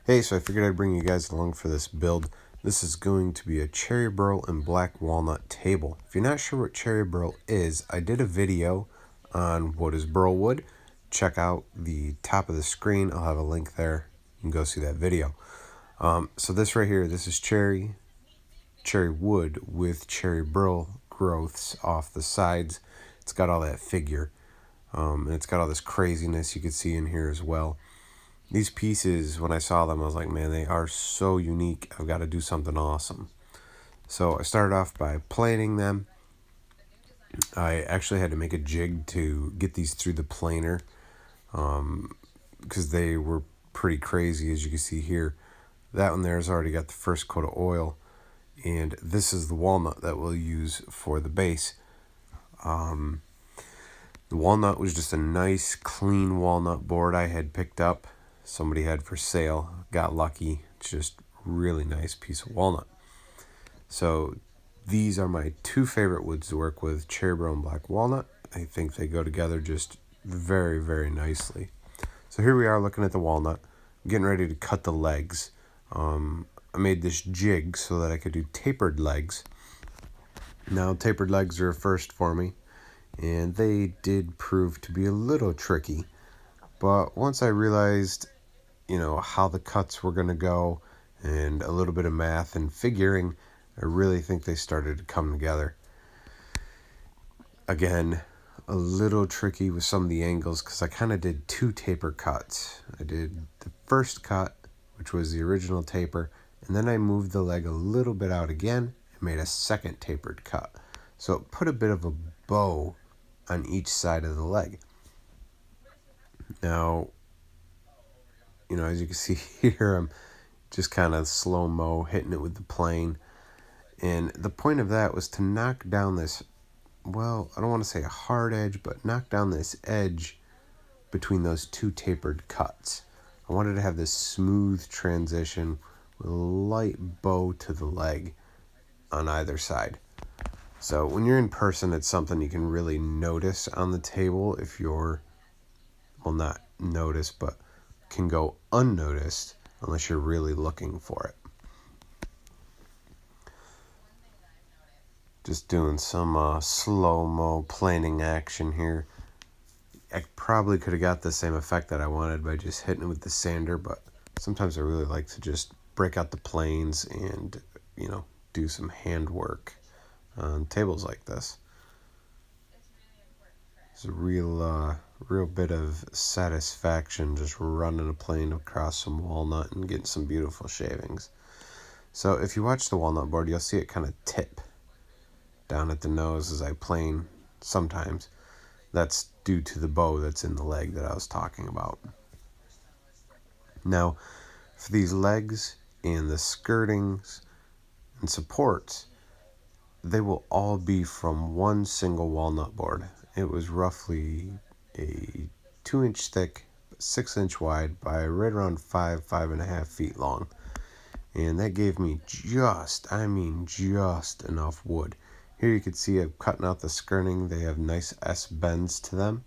Hey, so I figured I'd bring you guys along for this build. This is going to be a cherry burl and black walnut table. If you're not sure what cherry burl is, I did a video on what is burl wood. Check out the top of the screen. I'll have a link there. You can go see that video. So this right here, this is cherry wood with cherry burl growths off the sides. It's got all that figure. And it's got all this craziness you can see in here as well. These pieces, when I saw them, I was like, man, they are so unique. I've got to do something awesome. So I started off by planing them. I actually had to make a jig to get these through the planer because they were pretty crazy, as you can see here. That one there has already got the first coat of oil. And this is the walnut that we'll use for the base. The walnut was just a nice, clean walnut board I had picked up. Somebody had for sale. Got lucky. It's just really nice piece of walnut. So these are my two favorite woods to work with, cherry burl and black walnut. I think they go together just very, very nicely. So here we are looking at the walnut, getting ready to cut the legs. I made this jig so that I could do tapered legs. Now, tapered legs are a first for me, and they did prove to be a little tricky. But once I realized, how the cuts were going to go and a little bit of math and figuring, I really think they started to come together. Again, a little tricky with some of the angles because I kind of did two taper cuts. I did the first cut, which was the original taper, and then I moved the leg a little bit out again and made a second tapered cut. So it put a bit of a bow on each side of the leg. Now, as you can see here, I'm just kind of slow-mo hitting it with the plane. And the point of that was to knock down this, I don't want to say a hard edge, but knock down this edge between those two tapered cuts. I wanted to have this smooth transition with a light bow to the leg on either side. So when you're in person, it's something you can really notice on the table if you're, not notice, but can go unnoticed unless you're really looking for it. Just doing some slow-mo planing action here. I probably could have got the same effect that I wanted by just hitting it with the sander, but sometimes I really like to just break out the planes and, do some handwork on tables like this. It's a real bit of satisfaction just running a plane across some walnut and getting some beautiful shavings. So if you watch the walnut board, you'll see it kind of tip down at the nose as I plane sometimes. That's due to the bow that's in the leg that I was talking about. Now, for these legs and the skirtings and supports, they will all be from one single walnut board. It was roughly a 2-inch thick, 6-inch wide by right around 5.5 feet long. And that gave me just enough wood. Here you can see I'm cutting out the skirting. They have nice S bends to them.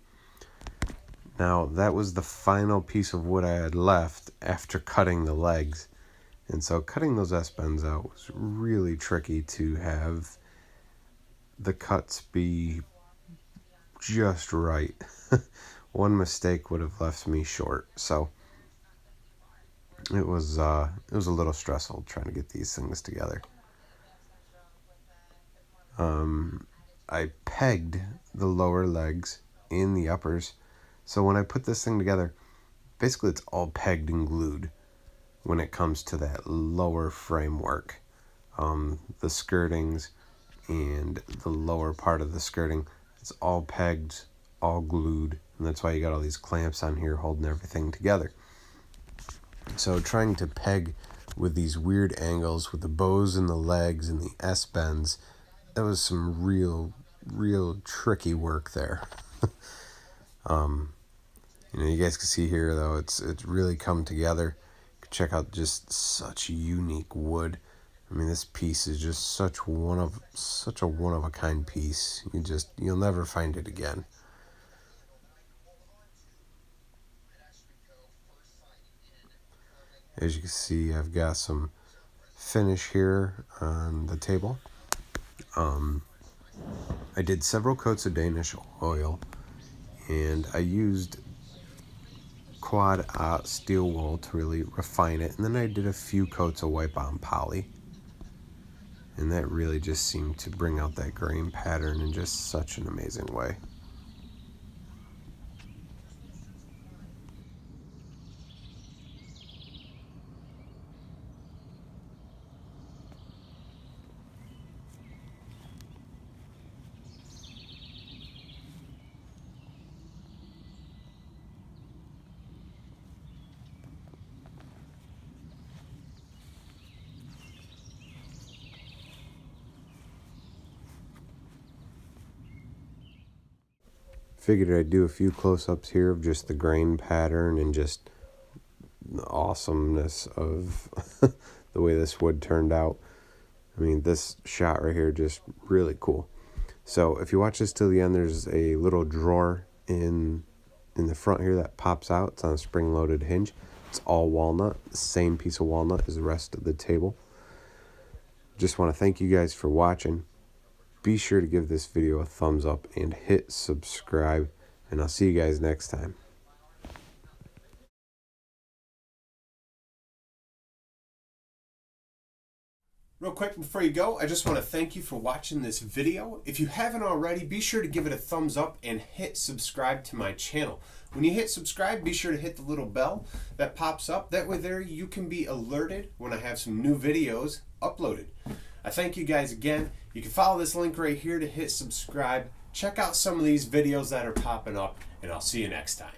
Now, that was the final piece of wood I had left after cutting the legs. And so cutting those S bends out was really tricky to have the cuts be just right. One mistake would have left me short. So it was a little stressful trying to get these things together. I pegged the lower legs in the uppers. So when I put this thing together, basically it's all pegged and glued when it comes to that lower framework. The skirtings and the lower part of the skirting, it's all pegged, all glued, and that's why you got all these clamps on here holding everything together. So trying to peg with these weird angles with the bows in the legs and the S bends, that was some real tricky work there. You guys can see here though, it's really come together. You can check out just such unique wood. I mean, this piece is just such a one of a kind piece. You'll never find it again. As you can see, I've got some finish here on the table. I did several coats of Danish oil, and I used quad steel wool to really refine it, and then I did a few coats of wipe on poly, and that really just seemed to bring out that grain pattern in just such an amazing way. Figured I'd do a few close-ups here of just the grain pattern and just the awesomeness of the way this wood turned out. I mean, this shot right here just really cool. So if you watch this till the end, there's a little drawer in the front here that pops out. It's on a spring-loaded hinge. It's all walnut, the same piece of walnut as the rest of the table. Just want to thank you guys for watching. Be sure to give this video a thumbs up and hit subscribe, and I'll see you guys next time. Real quick before you go, I just want to thank you for watching this video. If you haven't already, be sure to give it a thumbs up and hit subscribe to my channel. When you hit subscribe, be sure to hit the little bell that pops up. That way there you can be alerted when I have some new videos uploaded. I thank you guys again. You can follow this link right here to hit subscribe. Check out some of these videos that are popping up, and I'll see you next time.